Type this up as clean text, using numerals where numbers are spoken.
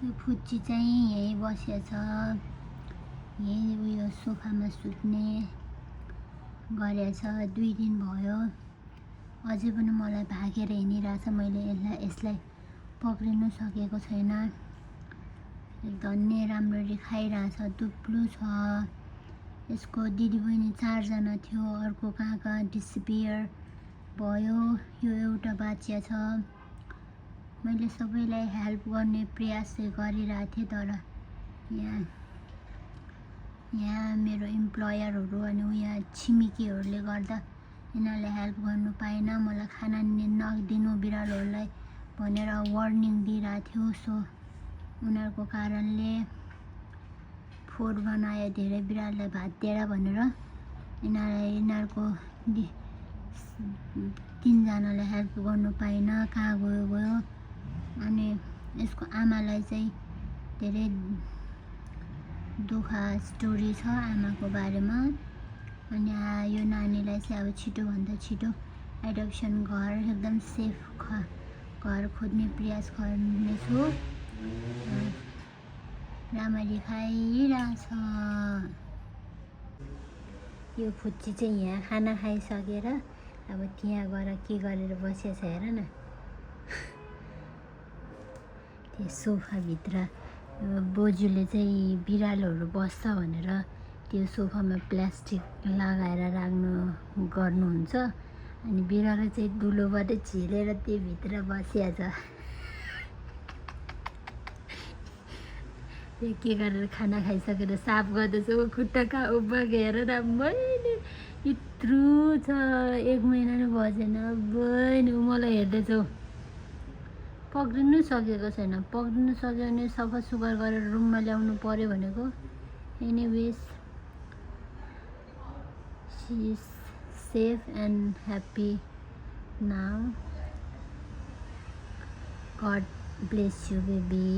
यो फुच्ची चाहिँ यहीँ बसेछ, यही उयो सोफामा सुत्ने गरेछ। 2 दिन भयो, अझै पनि मलाई भागेर हिँडिरहेछ। मैले यसलाई पक्रिनु सकेको छैन। धन्य राम्ररी खाइरहेछ, दुब्लो छ। यसको दिदीबहिनी 4 जना थियो, अर्को कहाँ डिसपियर भयो। यो एउटा बाचिया छ। मैले सबैलाई हेल्प गर्ने प्रयास गरिरहेको थिएँ, तर यहाँ मेरो इम्प्लोयरहरू अनि यहाँ छिमेकीहरूले गर्दा यिनीहरूले हेल्प गर्नु पाएन। मलाई खाना नदिनु बिरालोहरूलाई भनेर वार्निङ दिइरहेको थियो। सो उनीहरूको कारणले फोहोर बनायो धेरै बिरालोलाई भाँचिएर भनेर यिनीहरूको 3 जनालाई हेल्प गर्नु पाएन, कहाँ गयो। अनि यसको आमालाई चाहिँ धेरै दुःख स्टोरी छ आमाको बारेमा। अनि यो नानीलाई चाहिँ अब छिटोभन्दा छिटो एडप्सन घर, एकदम सेफ घर खोज्ने प्रयास गर्नेछु। राम्ररी खाइरहेछ। यो फुच्ची चाहिँ यहाँ खाना खाइसकेर अब त्यहाँ गएर के गरेर बसेछ हेर न। त्यो सोफाभित्र बोजूले चाहिँ बिरालोहरू बस्छ भनेर त्यो सोफामा प्लास्टिक लगाएर गर्नुहुन्छ। अनि बिरालो चाहिँ दुलोबाट झिलेर त्यो भित्र बसिहाल्छ। त्यो के गरेर खाना खाइसकेर साफ गर्दैछ। खुट्टा उभा हेर न, मैले यत्रो छ, 1 महिना नै बजेन। बहिनी मलाई हेर्दैछौ, पक्रिनु सकेको छैन। पक्रिनु सक्यो भने सफा सुग्घर गरेर रुममा ल्याउनु पर्यो भनेको। Anyways, she is safe and happy now. God bless you baby.